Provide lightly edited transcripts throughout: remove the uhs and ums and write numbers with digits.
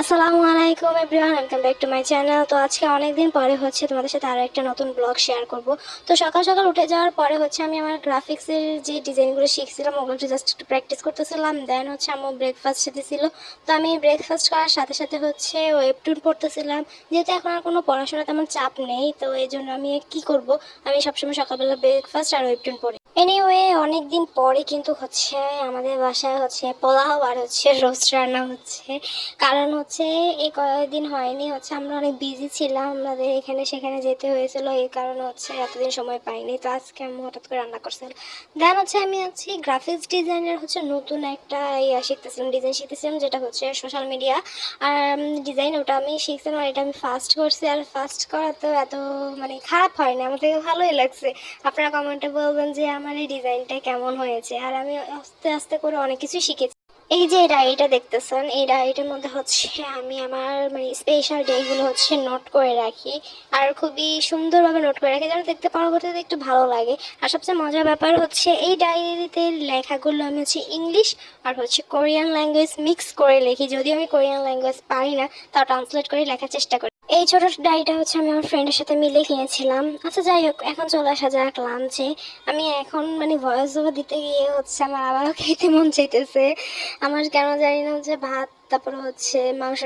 আসসালামু আলাইকুম everyone, welcome back to my channel. তো আজকে অনেক দিন পরে তোমাদের সাথে আরও একটা নতুন ব্লগ শেয়ার করব। তো সকাল সকাল উঠে যাওয়ার পরে আমি আমার গ্রাফিক্সের যে ডিজাইনগুলো শিখছিলাম ওগুলো জাস্ট একটু প্র্যাকটিস করতেছিলাম। দেন আমার ব্রেকফাস্ট সাথে ছিল। তো আমি ব্রেকফাস্ট করার সাথে সাথে ওয়েবটুন পড়তেছিলাম। যেহেতু এখন আর কোনো পড়াশোনা তেমন চাপ নেই, তো এই জন্য আমি কি করব, আমি সবসময় সকালবেলা ব্রেকফাস্ট আর ওয়েবটুন পড়ি। এনিওয়ে, অনেক দিন পরে কিন্তু আমাদের বাসায় পোলাও আর রোস্ট রান্না হচ্ছে। কারণ এই কয়েকদিন হয়নি, আমরা অনেক বিজি ছিলাম, আমাদের এখানে সেখানে যেতে হয়েছিল, এই কারণে এতদিন সময় পাইনি। তো আজকে আমি হঠাৎ করে রান্না করছিলাম। দেন আমি গ্রাফিক্স ডিজাইনের নতুন একটা শিখতেছিলাম, ডিজাইন শিখতেছিলাম, যেটা সোশ্যাল মিডিয়া আর ডিজাইন। ওটা আমি শিখছিলাম আর এটা আমি ফার্স্ট করছি। আর ফার্স্ট করা তো এত খারাপ হয়নি, আমার থেকে ভালোই লাগছে। আপনারা কমেন্টে বলবেন যে আমার এই ডিজাইনটা কেমন হয়েছে। আর আমি আস্তে আস্তে করে অনেক কিছু শিখেছি। এই যে ডায়েরিটা দেখতেছেন, এই ডায়েরিটার মধ্যে আমি আমার স্পেশাল ডেগুলো নোট করে রাখি। আর খুবই সুন্দরভাবে নোট করে রাখি যেন দেখতে পরবর্তীতে একটু ভালো লাগে। আর সবচেয়ে মজার ব্যাপার এই ডায়েরিতে লেখাগুলো আমি ইংলিশ আর কোরিয়ান ল্যাঙ্গুয়েজ মিক্স করে লিখি। যদিও আমি কোরিয়ান ল্যাঙ্গুয়েজ পারি না, তাও ট্রান্সলেট করে লেখার চেষ্টা করি। এই ছোট ডায়েরিটা আমি আমার ফ্রেন্ডের সাথে মিলে কিনেছিলাম। আচ্ছা, যাই হোক, এখন চলে আসা যাক লাঞ্চে। আমি এখন ভয়েস ওভার দিতে গিয়ে আমার আবারও খেতে মন চাইতেছে। আমার কেন জানি না, ভাত তারপরে মাংস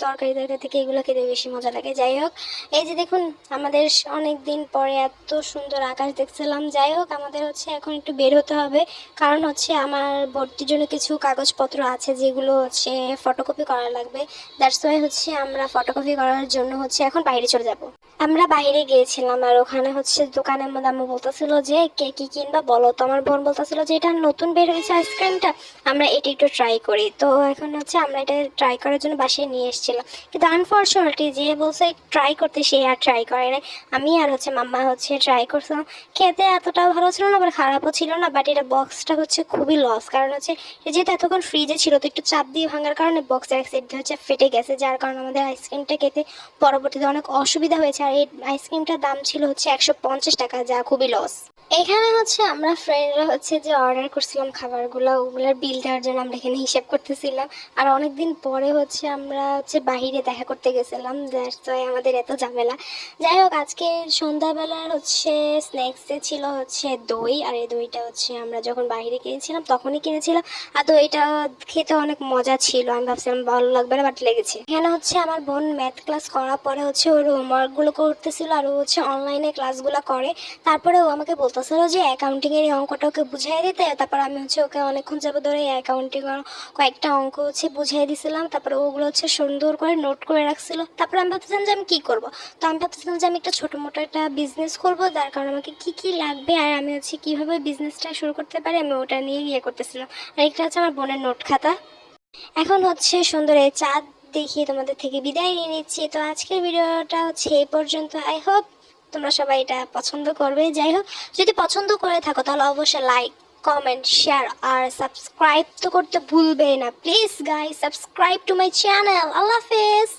তরকারি থেকে এগুলো খেতে বেশি মজা লাগে। যাই হোক, এই যে দেখুন, আমাদের অনেক দিন পরে এত সুন্দর আকাশ দেখছিলাম। যাই হোক, আমাদের এখন একটু বের হতে হবে, কারণ আমার ভর্তির জন্য কিছু কাগজপত্র আছে যেগুলো ফটোকপি করা লাগবে। দ্যাটস ওয়াই আমরা ফটোকপি করার জন্য এখন বাইরে চলে যাব। আমরা বাইরে গিয়েছিলাম আর ওখানে দোকানের মধ্যে আম্মু বলতেছিল যে কে কি কিনবা বলো। তো আমার বোন বলতেছিল যে এটা নতুন বের হয়েছে আইসক্রিমটা, আমরা এটা একটু ট্রাই করি। তো এখন আমরা এটা ট্রাই করার জন্য বাসায় নিয়ে এসেছিলাম। কিন্তু আনফর্চুনেটলি যে বলছে ট্রাই করতে, সে আর ট্রাই করে না। আমি আর মাম্মা ট্রাই করছিলাম। খেতে এতটাও ভালো ছিল না, আবার খারাপও ছিল না। বাট এটা বক্সটা খুবই লস, কারণ যেহেতু এতক্ষণ ফ্রিজে ছিল, তো একটু চাপ দিয়ে ভাঙার কারণে বক্সের এক সাইড ফেটে গেছে, যার কারণে আমাদের আইসক্রিমটা খেতে পরবর্তীতে অনেক অসুবিধা হয়েছে। আর এই আইসক্রিমটার দাম ছিল 150 টাকা, যা খুবই লস। এখানে আমরা ফ্রেন্ডরা যে অর্ডার করছিলাম খাবারগুলো, ওগুলোর বিল দেওয়ার জন্য আমরা এখানে হিসাব করতেছিলাম। আর অনেকদিন পরে আমরা বাহিরে দেখা করতে গেছিলাম, দ্যাটস ওয়াই আমাদের এত ঝামেলা। যাই হোক, আজকে সন্ধ্যাবেলার স্ন্যাক্সে ছিল দই। আর এই দইটা আমরা যখন বাইরে কিনেছিলাম তখনই কিনেছিলাম। আর দইটা খেতে অনেক মজা ছিল। আমি ভাবছিলাম ভালো লাগবে না, বাট লেগেছে। এখানে আমার বোন ম্যাথ ক্লাস করার পরে ওর হোমওয়ার্কগুলো করতেছিল, আর ও অনলাইনে ক্লাসগুলো করে। তারপরে ও আমাকে বলতেছিল যে অ্যাকাউন্টিংয়ের এই অঙ্কটা ওকে বুঝিয়ে দিতে। তারপর আমি ওকে অনেকক্ষণ যাবত ধরে অ্যাকাউন্টিং কয়েকটা অঙ্ক বুঝিয়ে দিয়েছিলাম। তারপরে ওগুলো সুন্দর করে নোট করে রাখছিল। তারপরে আমি ভাবতেছিলাম যে আমি কী করবো। তো আমি ভাবতেছিলাম যে আমি একটা ছোটো মোটো একটা বিজনেস করবো, যার কারণে আমাকে কী কী লাগবে আর আমি কীভাবে বিজনেসটা শুরু করতে পারি, আমি ওটা নিয়ে করতেছিলাম। আর একটা আমার বোনের নোট খাতা। এখন সুন্দর এই চাঁদ দেখিয়ে তোমাদের থেকে বিদায় নিয়ে নিচ্ছি। তো আজকের ভিডিওটা এই পর্যন্ত। আই হোপ তোমরা সবাই এটা পছন্দ করবে। যাই হোক, যদি পছন্দ করে থাকো তাহলে অবশ্যই লাইক, কমেন্ট, শেয়ার আর সাবস্ক্রাইব তো করতে ভুলবে না। Please guys, subscribe to my channel. আল্লাহ হাফেজ।